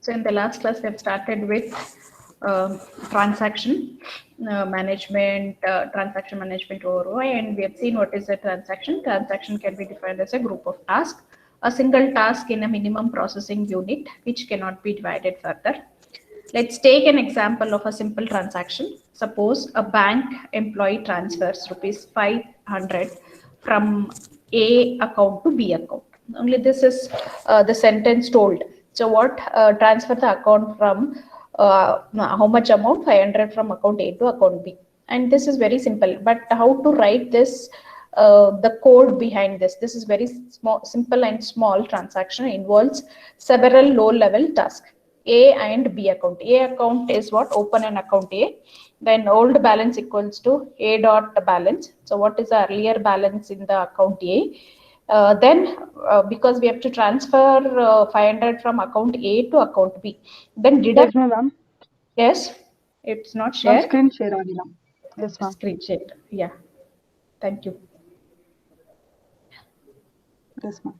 So in the last class, we have started with transaction management, transaction management overview, and we have seen what is a transaction. Transaction can be defined as a group of tasks, a single task in a minimum processing unit, which cannot be divided further. Let's take an example of a simple transaction. Suppose a bank employee transfers rupees 500 from A account to B account. Only this is the sentence told. So what transfer the account from how much amount? 500 from account A to account B. And this is very simple. But how to write this? The code behind this is very small, simple and small transaction, involves several low-level tasks. A and B account. A account is what? Open an account A. Then old balance equals to A dot balance. So what is the earlier balance in the account A? Because we have to transfer 500 from account A to account B. Then deduct. Yes, ma'am. Yes, it's not share. Screen share agila. Yes, ma'am. Screen share. Yeah. Thank you. Yes, ma'am.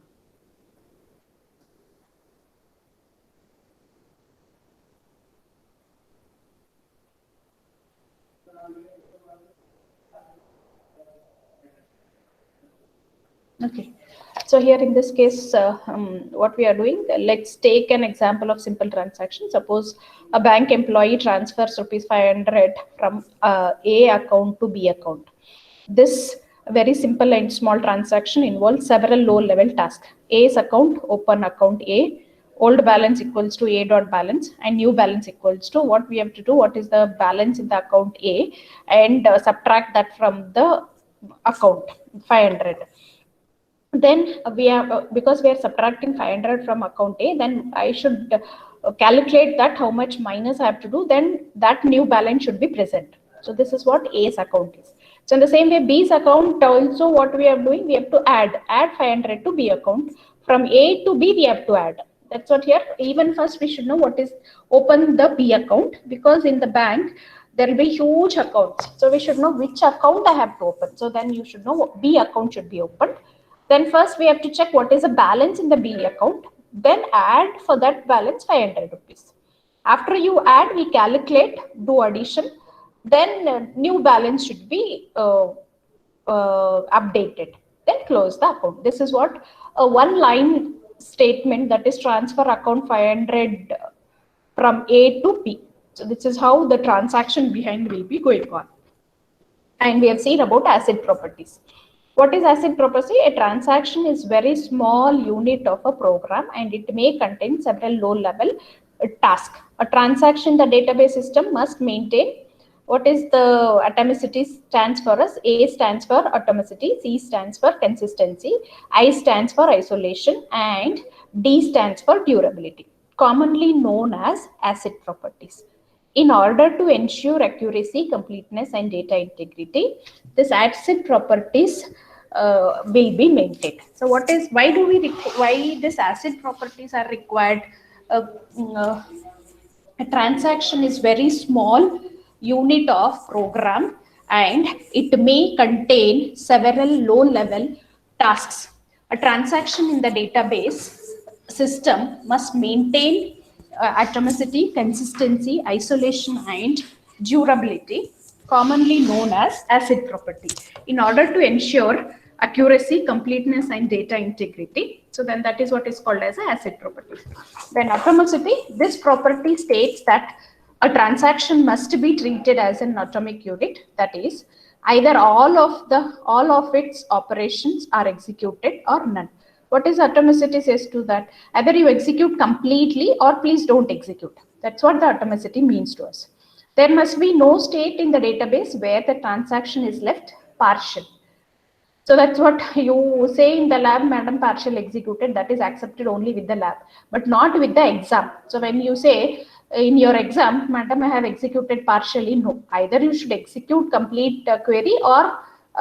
Okay. So here in this case, what we are doing, let's take an example of simple transaction. Suppose a bank employee transfers rupees 500 from A account to B account. This very simple and small transaction involves several low-level tasks. A's account, open account A, old balance equals to A dot balance, and new balance equals to what we have to do, what is the balance in the account A, and subtract that from the account 500. Then we are because we are subtracting 500 from account A, then I should calculate that how much minus I have to do, then that new balance should be present. So this is what A's account is. So in the same way, B's account also, what we are doing, we have to add 500 to B account. From A to B we have to add. That's what here. Even first we should know what is open the B account, because in the bank there will be huge accounts. So we should know which account I have to open. So then you should know what B account should be opened. Then first we have to check what is the balance in the B account, then add for that balance 500 rupees. After you add, we calculate, do addition, then new balance should be updated. Then close the account. This is what a one line statement, that is transfer account 500 from A to B. So this is how the transaction behind will be going on. And we have seen about asset properties. What is asset property? A transaction is very small unit of a program, and it may contain several low-level tasks. A transaction in the database system must maintain what is the atomicity stands for us. A stands for atomicity, C stands for consistency, I stands for isolation, and D stands for durability, commonly known as asset properties. In order to ensure accuracy, completeness, and data integrity, this asset properties will be maintained. So why this asset properties are required? A transaction is very small unit of program, and it may contain several low level tasks. A transaction in the database system must maintain atomicity, consistency, isolation, and durability, commonly known as asset property, in order to ensure accuracy, completeness, and data integrity. So then that is what is called as an asset property. Then atomicity, this property states that a transaction must be treated as an atomic unit, that is, either all of its operations are executed or none. What is atomicity says to that? Either you execute completely or please don't execute. That's what the atomicity means to us. There must be no state in the database where the transaction is left partial. So that's what you say in the lab, madam, partial executed, that is accepted only with the lab, but not with the exam. So when you say in your exam, madam, I have executed partially, no. Either you should execute complete query, or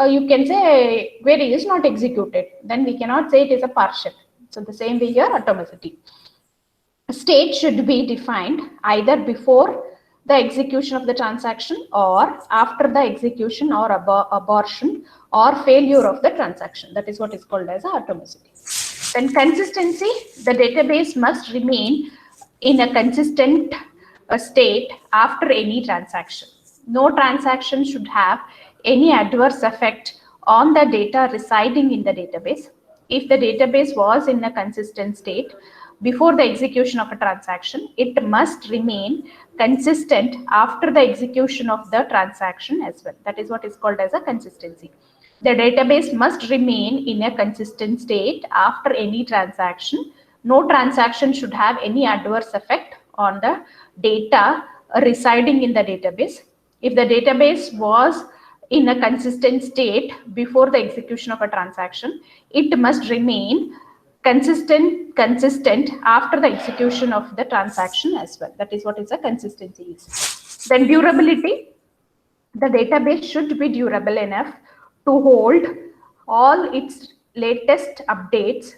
you can say query is not executed. Then we cannot say it is a partial. So the same way here, atomicity. State should be defined either before the execution of the transaction or after the execution or abortion or failure of the transaction. That is what is called as atomicity. Then consistency, the database must remain in a consistent state after any transaction. No transaction should have any adverse effect on the data residing in the database. If the database was in a consistent state before the execution of a transaction, it must remain consistent after the execution of the transaction as well. That is what is called as a consistency. The database must remain in a consistent state after any transaction. No transaction should have any adverse effect on the data residing in the database. If the database was in a consistent state before the execution of a transaction, it must remain consistent after the execution of the transaction as well. That is what is a consistency is. Then durability. The database should be durable enough to hold all its latest updates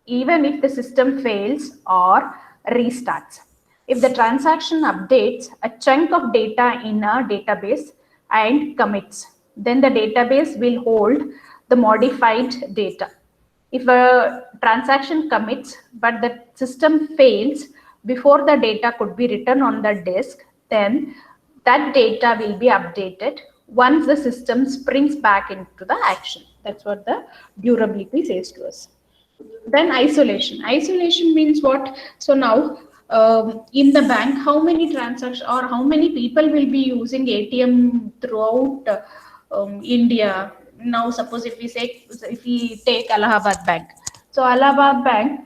even if the system fails or restarts. If the transaction updates a chunk of data in a database and commits, then the database will hold the modified data. If a transaction commits but the system fails before the data could be written on the disk, then that data will be updated once the system springs back into the action. That's what the durability says to us. Then isolation. Isolation means what? So now in the bank, how many transactions or how many people will be using ATM throughout India? Now suppose if we take Allahabad Bank. So Allahabad Bank,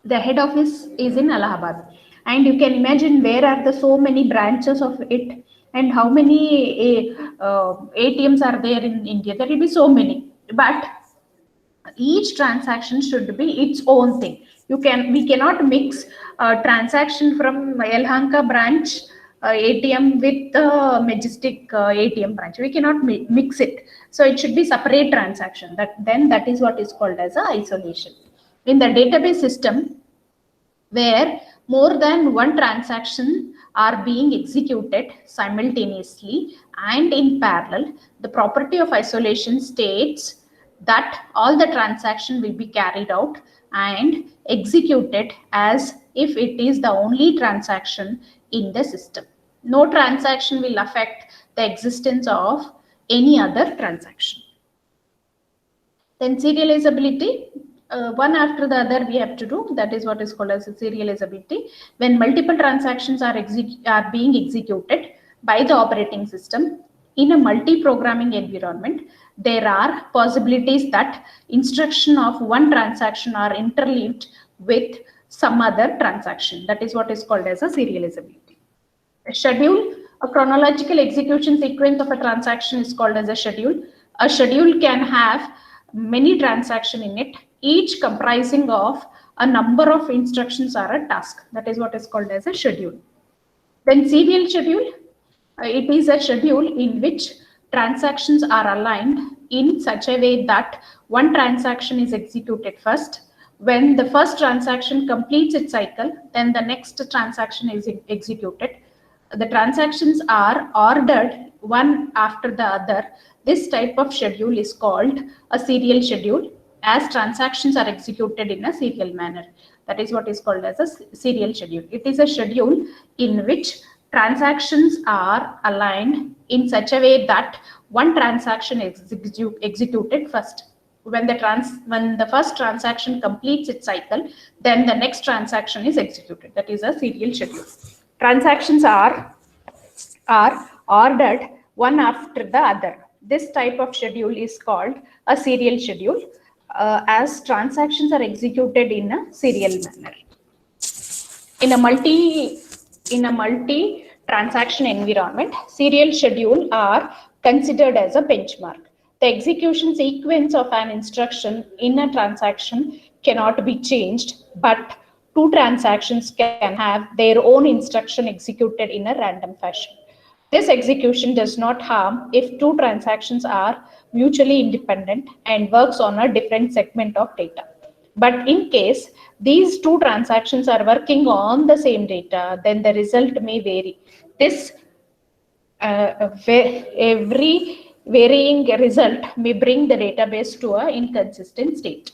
the head office is in Allahabad, and you can imagine where are the so many branches of it and how many ATMs are there in India. There will be so many, but each transaction should be its own thing. We cannot mix a transaction from Yelahanka branch ATM with the Majestic ATM branch. We cannot mix it. So it should be separate transaction. That is what is called as a isolation. In the database system, where more than one transaction are being executed simultaneously and in parallel, the property of isolation states that all the transaction will be carried out and executed as if it is the only transaction in the system. No transaction will affect the existence of any other transaction. Then serializability, one after the other we have to do. That is what is called as serializability. When multiple transactions are being executed by the operating system in a multi-programming environment, there are possibilities that instruction of one transaction are interleaved with some other transaction. That is what is called as a serializability. A schedule, a chronological execution sequence of a transaction is called as a schedule. A schedule can have many transactions in it, each comprising of a number of instructions or a task. That is what is called as a schedule. Then serial schedule, it is a schedule in which transactions are aligned in such a way that one transaction is executed first. When the first transaction completes its cycle, then the next transaction is executed. The transactions are ordered one after the other. This type of schedule is called a serial schedule, as transactions are executed in a serial manner. That is what is called as a serial schedule. It is a schedule in which transactions are aligned in such a way that one transaction is executed first. When the first transaction completes its cycle, then the next transaction is executed. That is a serial schedule. Transactions are ordered one after the other. This type of schedule is called a serial schedule, as transactions are executed in a serial manner. In a multi transaction environment, serial schedule are considered as a benchmark. The execution sequence of an instruction in a transaction cannot be changed, but two transactions can have their own instruction executed in a random fashion. This execution does not harm if two transactions are mutually independent and works on a different segment of data. But in case these two transactions are working on the same data, then the result may vary. This every varying result may bring the database to an inconsistent state.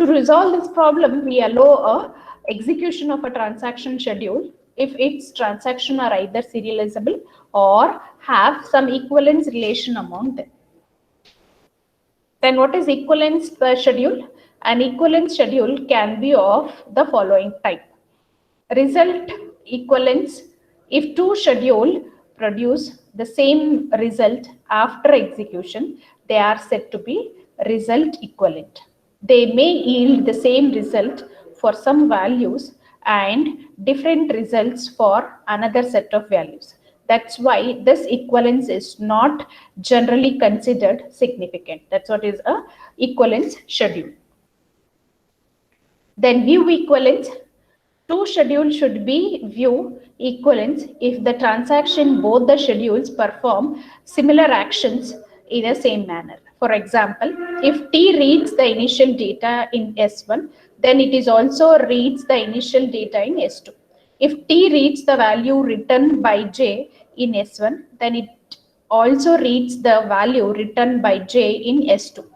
To resolve this problem, we allow a execution of a transaction schedule if its transactions are either serializable or have some equivalence relation among them. Then what is equivalence schedule? An equivalence schedule can be of the following type. Result equivalence: if two schedules produce the same result after execution, they are said to be result equivalent. They may yield the same result for some values and different results for another set of values. That's why this equivalence is not generally considered significant. That's what is a equivalence schedule. Then view equivalence. Two schedules should be view equivalence if the transaction both the schedules perform similar actions in the same manner. For example, if T reads the initial data in S1, then it is also reads the initial data in S2. If T reads the value written by J in S1, then it also reads the value written by J in S2.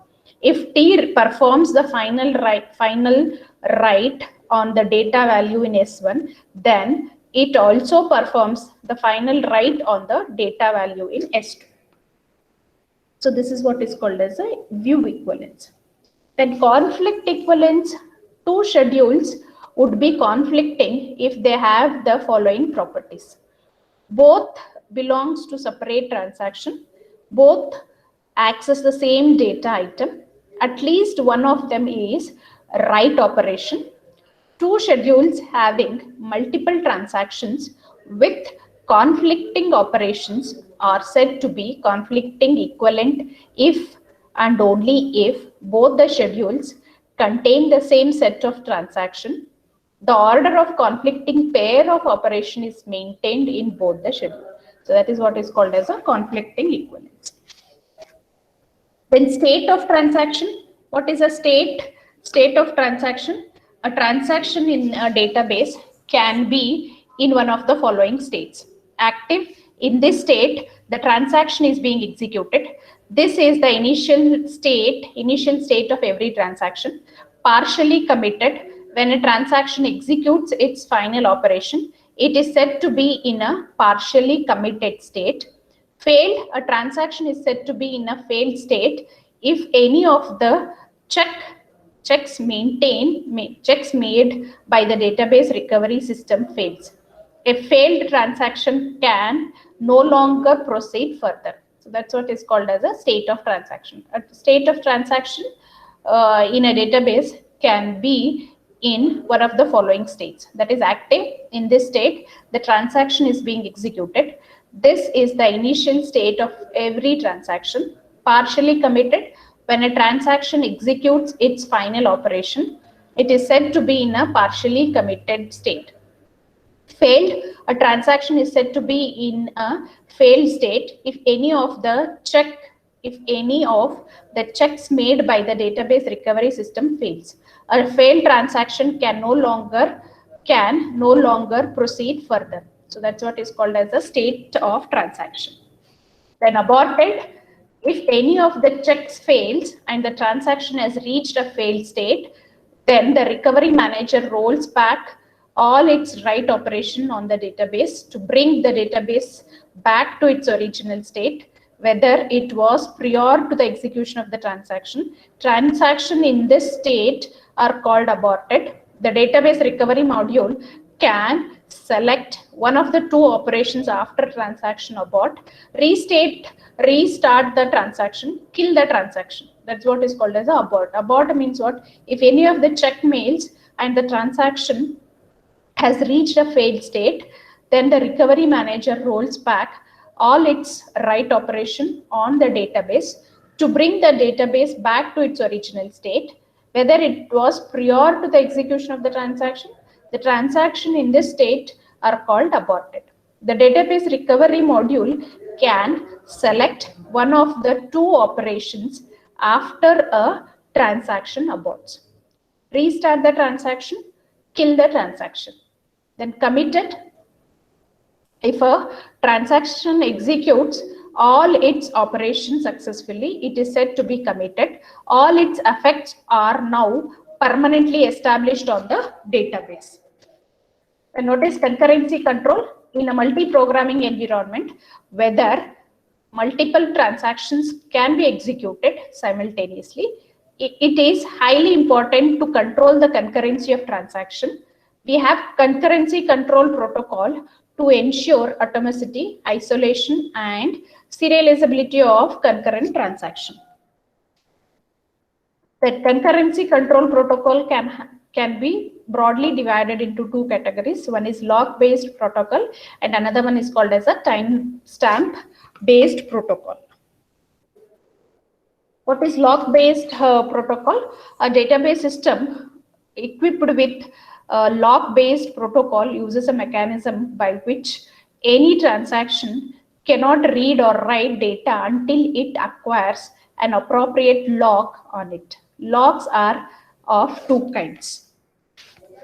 If T performs the final write on the data value in S1, then it also performs the final write on the data value in S2. So this is what is called as a view equivalence. Then conflict equivalence: two schedules would be conflicting if they have the following properties. Both belongs to separate transaction, both access the same data item, at least one of them is write operation. Two schedules having multiple transactions with conflicting operations are said to be conflicting equivalent if and only if both the schedules contain the same set of transactions. The order of conflicting pair of operation is maintained in both the schedules. So that is what is called as a conflicting equivalence. Then state of transaction. What is a state? State of transaction. A transaction in a database can be in one of the following states. Active: in this state, the transaction is being executed. This is the initial state of every transaction. Partially committed: when a transaction executes its final operation, it is said to be in a partially committed state. Failed: a transaction is said to be in a failed state if any of the checks made by the database recovery system fails. A failed transaction can no longer proceed further. So that's what is called as a state of transaction. A state of transaction in a database can be in one of the following states. That is active: in this state, the transaction is being executed. This is the initial state of every transaction. Partially committed: when a transaction executes its final operation, it is said to be in a partially committed state. Failed: a transaction is said to be in a failed state if any of the checks made by the database recovery system fails. A failed transaction can no longer proceed further. So that's what is called as a state of transaction. Then aborted: if any of the checks fails and the transaction has reached a failed state, then the recovery manager rolls back all its write operation on the database to bring the database back to its original state, whether it was prior to the execution of the transaction. Transaction in this state are called aborted. The database recovery module can select one of the two operations after transaction abort: restart the transaction, kill the transaction. That's what is called as a abort. Abort means what? If any of the check mails and the transaction has reached a failed state, then the recovery manager rolls back all its write operation on the database to bring the database back to its original state, whether it was prior to the execution of the transaction. The transaction in this state are called aborted. The database recovery module can select one of the two operations after a transaction aborts: restart the transaction, kill the transaction. Then committed: if a transaction executes all its operations successfully, it is said to be committed. All its effects are now permanently established on the database. And what is concurrency control? In a multi-programming environment, whether multiple transactions can be executed simultaneously, it is highly important to control the concurrency of transaction. We have concurrency control protocol to ensure atomicity, isolation, and serializability of concurrent transaction. The concurrency control protocol can be broadly divided into two categories. One is lock-based protocol, and another one is called as a timestamp-based protocol. What is lock-based protocol? A database system equipped with a lock-based protocol uses a mechanism by which any transaction cannot read or write data until it acquires an appropriate lock on it. Locks are of two kinds.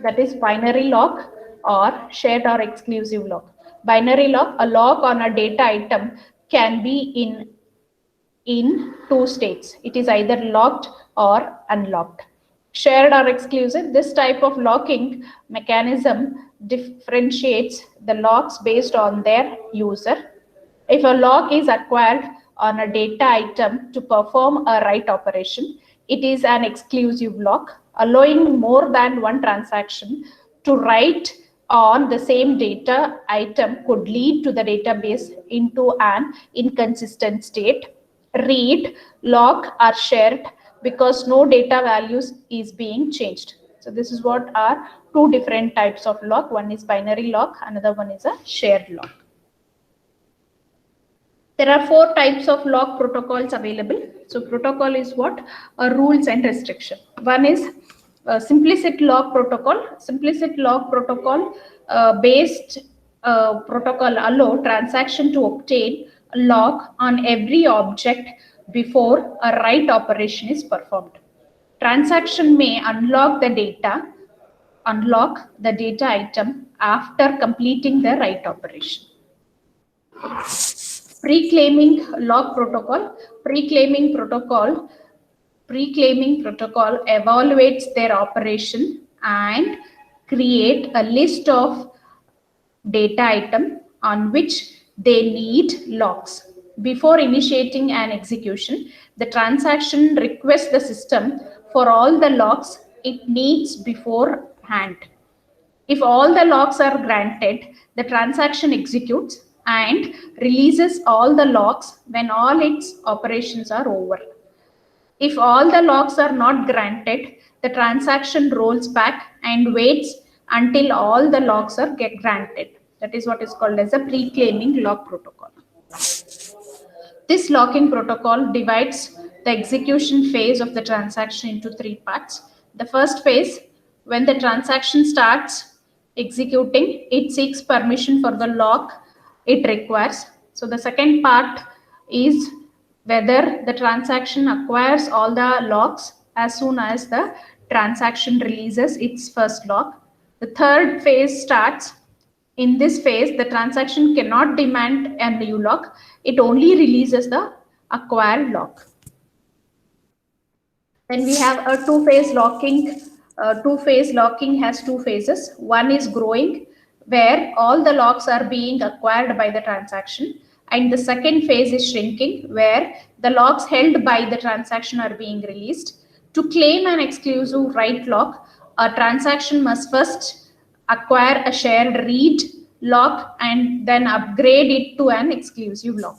That is binary lock or shared or exclusive lock. Binary lock, a lock on a data item can be in two states. It is either locked or unlocked. Shared or exclusive, this type of locking mechanism differentiates the locks based on their user. If a lock is acquired on a data item to perform a write operation, it is an exclusive lock, allowing more than one transaction to write on the same data item could lead to the database into an inconsistent state. Read, lock are shared because no data values is being changed. So this is what are two different types of lock. One is binary lock, another one is a shared lock. There are four types of lock protocols available. So protocol is what? Rules and restriction. One is simplicity lock protocol. Simplicity lock protocol based protocol allow transaction to obtain a lock on every object before a write operation is performed. Transaction may unlock the data item after completing the write operation. Pre-claiming lock protocol. Pre-claiming protocol evaluates their operation and create a list of data item on which they need locks. Before initiating an execution, the transaction requests the system for all the locks it needs beforehand. If all the locks are granted, the transaction executes and releases all the locks when all its operations are over. If all the locks are not granted, the transaction rolls back and waits until all the locks are granted. That is what is called as a pre-claiming lock protocol. This locking protocol divides the execution phase of the transaction into three parts. The first phase, when the transaction starts executing, it seeks permission for the lock it requires. So the second part is whether the transaction acquires all the locks as soon as the transaction releases its first lock. The third phase starts. In this phase, the transaction cannot demand a new lock. It only releases the acquired lock. Then we have a two-phase locking. Two-phase locking has two phases. One is growing, where all the locks are being acquired by the transaction. And the second phase is shrinking, where the locks held by the transaction are being released. To claim an exclusive write lock, a transaction must first acquire a shared read lock and then upgrade it to an exclusive lock.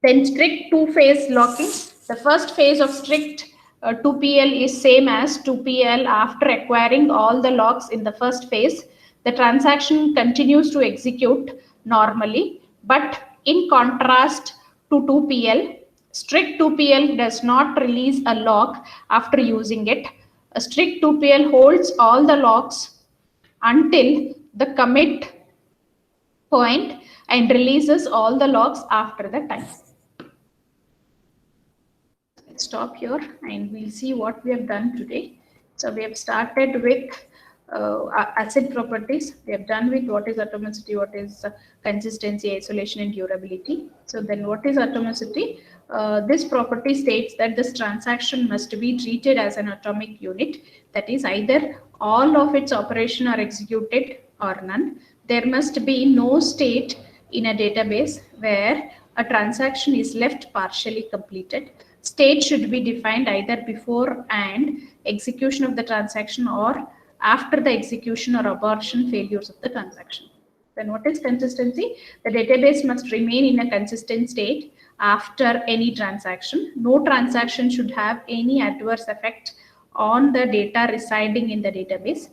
Then strict two-phase locking. The first phase of strict 2PL is same as 2PL. After acquiring all the locks in the first phase, the transaction continues to execute normally. But in contrast to 2PL, strict 2PL does not release a lock after using it. A strict 2PL holds all the locks until the commit point and releases all the locks after the time. Let's stop here and we'll see what we have done today. So we have started with acid properties. We have done with what is atomicity, what is consistency, isolation, and durability. So then what is atomicity? This property states that this transaction must be treated as an atomic unit. That is, either all of its operation are executed or none. There must be no state in a database where a transaction is left partially completed. State should be defined either before and execution of the transaction or after the execution or abortion failures of the transaction. Then what is consistency? The database must remain in a consistent state after any transaction. No transaction should have any adverse effect on the data residing in the database.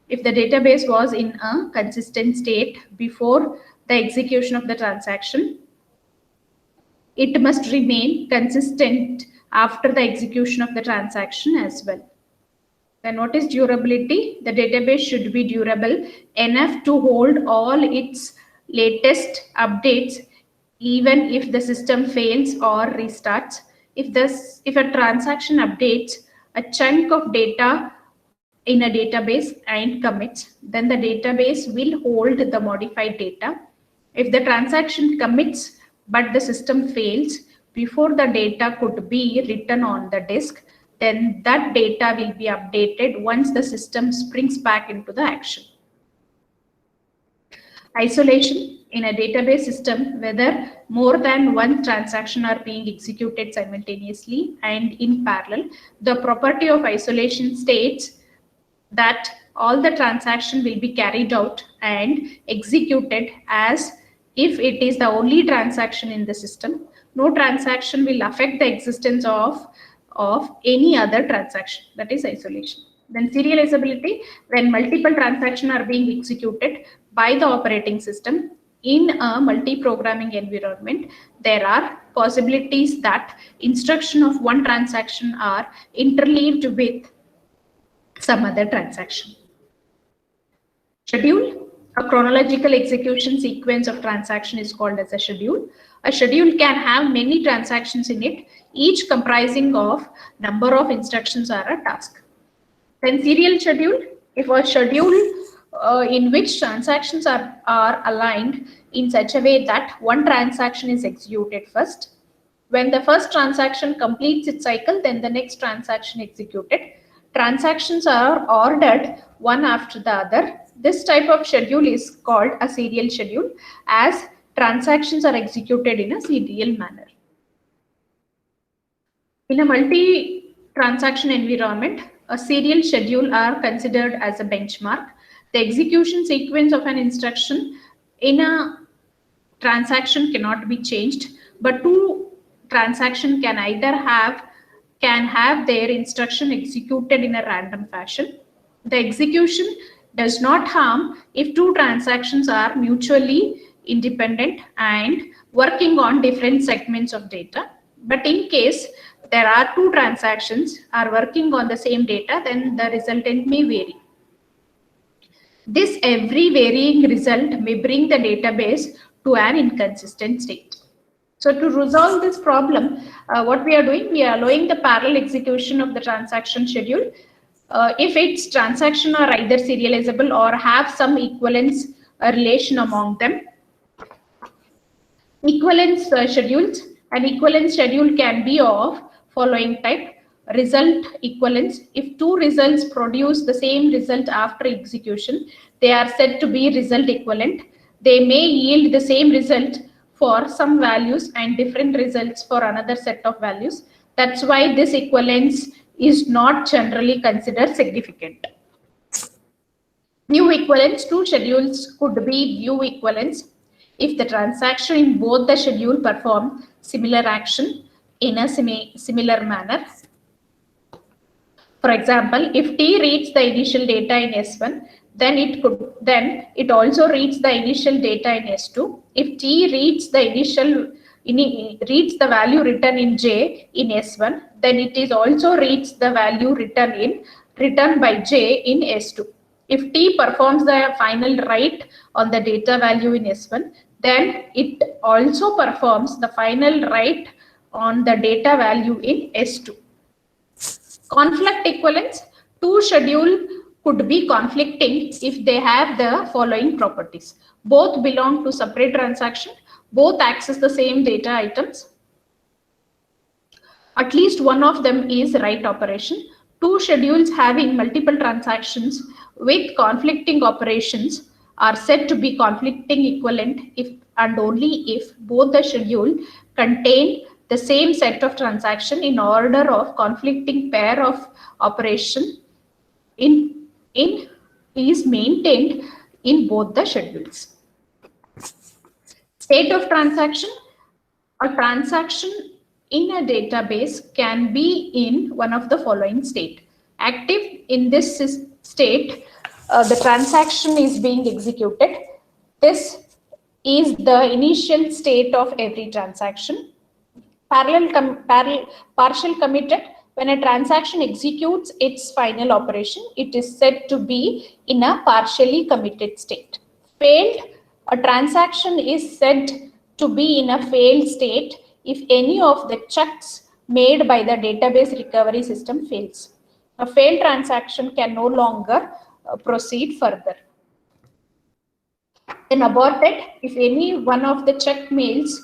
If the database was in a consistent state before the execution of the transaction, it must remain consistent after the execution of the transaction as well. Then what is durability? The database should be durable enough to hold all its latest updates even if the system fails or restarts. If a transaction updates a chunk of data in a database and commits, then the database will hold the modified data. If the transaction commits but the system fails before the data could be written on the disk, then that data will be updated once the system springs back into the action. Isolation in a database system, whether more than one transaction are being executed simultaneously and in parallel, the property of isolation states that all the transaction will be carried out and executed as if it is the only transaction in the system. No transaction will affect the existence of any other transaction. That is isolation. Then serializability, when multiple transactions are being executed by the operating system in a multi-programming environment, there are possibilities that instruction of one transaction are interleaved with some other transaction. Schedule, a chronological execution sequence of transaction is called as a schedule. A schedule can have many transactions in it, each comprising of number of instructions or a task. Then serial schedule, if a schedule in which transactions are aligned in such a way that one transaction is executed first. When the first transaction completes its cycle, then the next transaction executed. Transactions are ordered one after the other. This type of schedule is called a serial schedule, as transactions are executed in a serial manner. In a multi-transaction environment, a serial schedule are considered as a benchmark. The execution sequence of an instruction in a transaction cannot be changed, but two transactions can either have their instruction executed in a random fashion. The execution does not harm if two transactions are mutually independent and working on different segments of data. But in case there are two transactions are working on the same data, then the resultant may vary. This every varying result may bring the database to an inconsistent state. So to resolve this problem, what we are doing, we are allowing the parallel execution of the transaction schedule. If its transaction are either serializable or have some equivalence relation among them. Equivalence schedules. An equivalence schedule can be of following type. Result equivalence. If two results produce the same result after execution, they are said to be result equivalent. They may yield the same result for some values and different results for another set of values. That's why this equivalence is not generally considered significant. View equivalence. Two schedules could be view equivalence if the transaction in both the schedule perform similar action in a similar manner. For example, if T reads the initial data in S1, then it also reads the initial data in S2. If T reads the value written in J in S1, then it is also reads the value written by J in S2. If T performs the final write on the data value in S1, then it also performs the final write on the data value in S2. Conflict equivalence. Two schedules could be conflicting if they have the following properties. Both belong to separate transaction, both access the same data items, at least one of them is write operation, two schedules having multiple transactions with conflicting operations are said to be conflicting equivalent if and only if both the schedule contain the same set of transaction in order of conflicting pair of operation is maintained in both the schedules. State of transaction. A transaction in a database can be in one of the following state. Active, in this state, the transaction is being executed. This is the initial state of every transaction. Partial committed, when a transaction executes its final operation, it is said to be in a partially committed state. Failed, a transaction is said to be in a failed state if any of the checks made by the database recovery system fails. A failed transaction can no longer proceed further. Then aborted, if any one of the check mails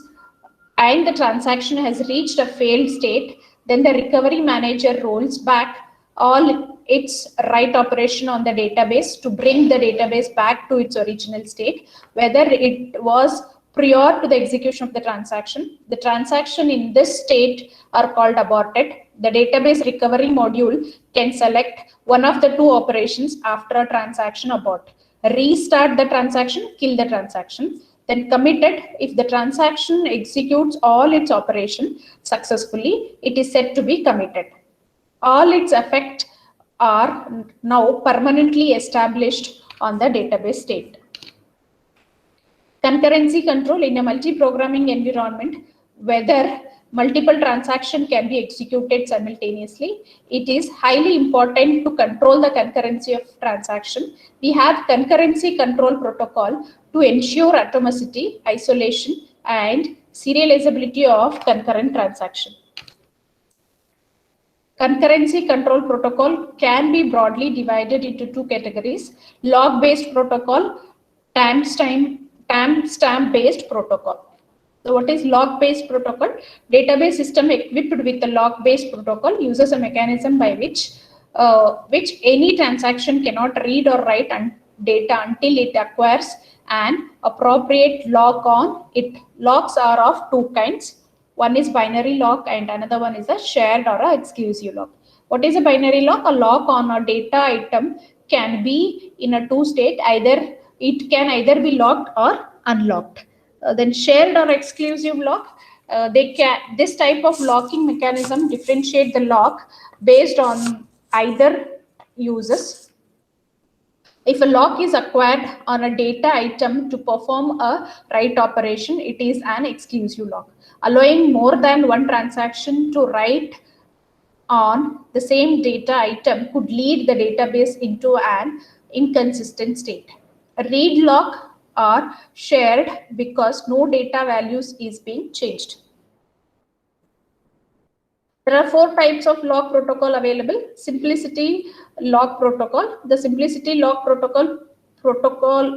and the transaction has reached a failed state, then the recovery manager rolls back all its write operation on the database to bring the database back to its original state, whether it was prior to the execution of the transaction. The transaction in this state are called aborted. The database recovery module can select one of the two operations after a transaction abort. Restart the transaction, kill the transaction. Then committed, if the transaction executes all its operation successfully, it is said to be committed. All its effects are now permanently established on the database state. Concurrency control, in a multi-programming environment, whether multiple transactions can be executed simultaneously, it is highly important to control the concurrency of transaction. We have concurrency control protocol to ensure atomicity, isolation, and serializability of concurrent transaction. Concurrency control protocol can be broadly divided into two categories: log-based protocol, timestamp-based protocol. So what is log-based protocol? Database system equipped with the log-based protocol uses a mechanism by which any transaction cannot read or write data until it acquires an appropriate lock on it. Locks are of two kinds. One is binary lock and another one is a shared or a exclusive lock. What is a binary lock? A lock on a data item can be in a two state. It can either be locked or unlocked. Then shared or exclusive lock, this type of locking mechanism differentiate the lock based on either uses. If a lock is acquired on a data item to perform a write operation, it is an exclusive lock. Allowing more than one transaction to write on the same data item could lead the database into an inconsistent state. A read lock are shared because no data values is being changed. There are four types of lock protocol available. Simplicity lock protocol. The simplicity lock protocol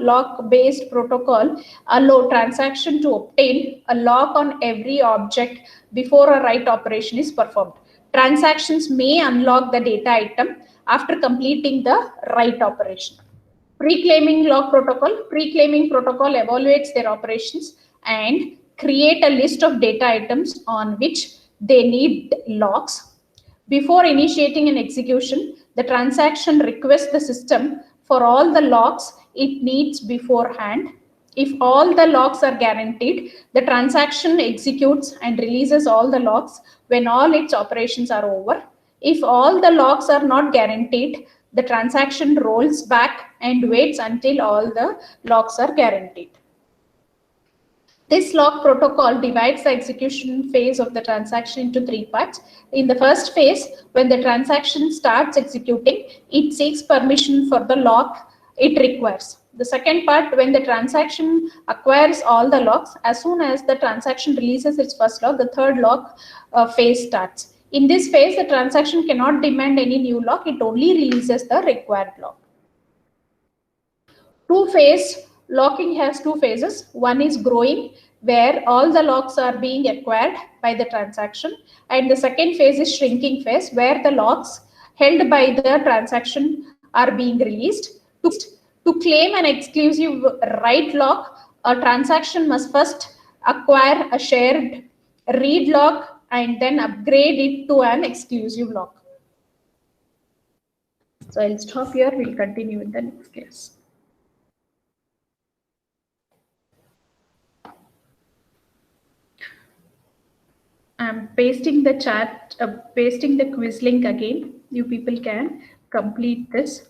lock-based protocol allow transaction to obtain a lock on every object before a write operation is performed. Transactions may unlock the data item after completing the write operation. Pre-claiming lock protocol. Pre-claiming protocol evaluates their operations and create a list of data items on which they need locks. Before initiating an execution, the transaction requests the system for all the locks it needs beforehand. If all the locks are guaranteed, the transaction executes and releases all the locks when all its operations are over. If all the locks are not guaranteed, the transaction rolls back and waits until all the locks are guaranteed. This lock protocol divides the execution phase of the transaction into three parts. In the first phase, when the transaction starts executing, it seeks permission for the lock it requires. The second part, when the transaction acquires all the locks, as soon as the transaction releases its first lock, the third lock phase starts. In this phase, the transaction cannot demand any new lock, it only releases the required lock. Two-phase locking has two phases. One is growing, where all the locks are being acquired by the transaction, and the second phase is shrinking phase, where the locks held by the transaction are being released. To claim an exclusive write lock, a transaction must first acquire a shared read lock and then upgrade it to an exclusive lock. So I'll stop here. We'll continue in the next class. I'm pasting the chat, pasting the quiz link again. You people can complete this.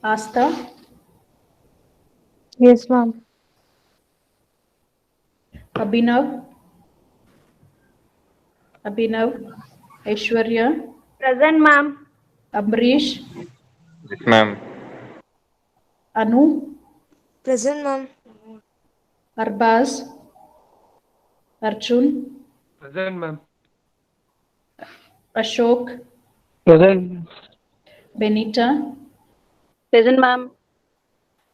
Asta, Yes, ma'am. Abhinav, Aishwarya, Present, ma'am. Amrish, Yes, ma'am. Anu, Present, ma'am. Arbaz, Arjun, Present, ma'am. Ashok, Present. Benita, Present, ma'am.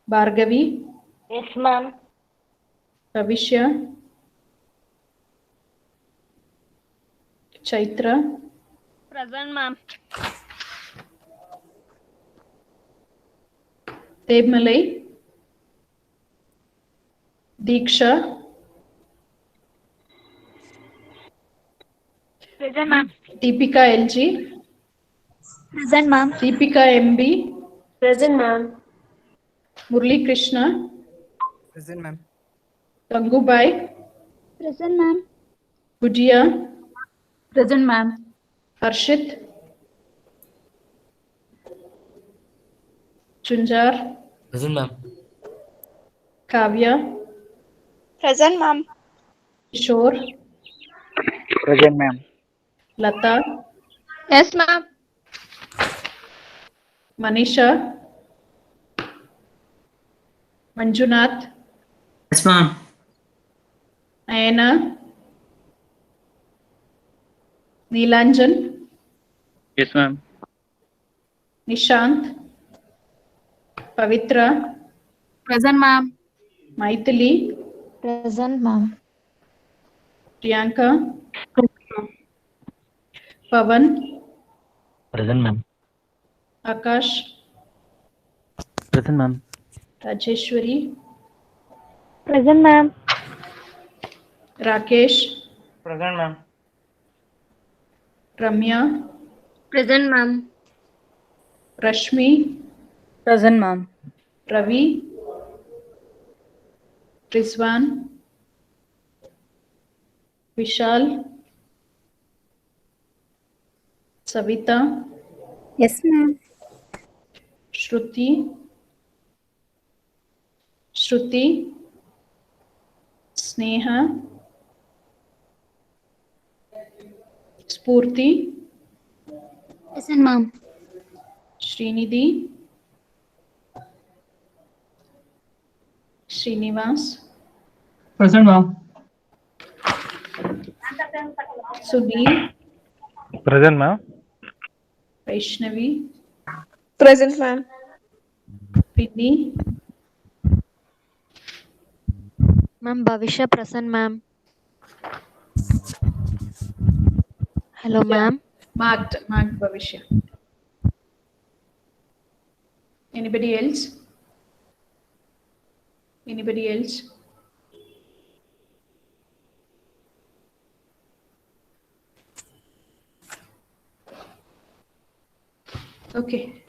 Bhargavi, Yes, ma'am. Bhavishya, Chaitra, Present, ma'am. Debmalai, Diksha, Present, ma'am. Deepika LG, Present, ma'am. Deepika MB, Present, ma'am. Murli Krishna, Present, ma'am. Gangubai, Present, ma'am. Gudia, Present, ma'am. Harshit, Chunjar, Present, ma'am. Kavya, Present, ma'am. Kishore, Present, ma'am. Lata, Yes, ma'am. Manisha, Manjunath, Yes, ma'am. Ayana, Neelanjan, Yes, ma'am. Nishant, Pavitra, Present, ma'am. Maithili, Present, ma'am. Priyanka, Pavan, Present, ma'am. Akash, Present, ma'am. Rajeshwari, Present, ma'am. Rakesh, Present, ma'am. Ramya, Present, ma'am. Rashmi, Present, ma'am. Ravi, Rizwan, Vishal, Savita, Yes, ma'am. Shruti, Sneha, Spurti, Present, ma'am. Srinidhi, Srinivas, Present, ma'am. Sunil, Present, ma'am. Vaishnavi, Present, ma'am. Vinny, Ma'am, Bhavisha present, ma'am. Hello, ma'am. marked Bhavishya. Anybody else? Anybody else? Okay.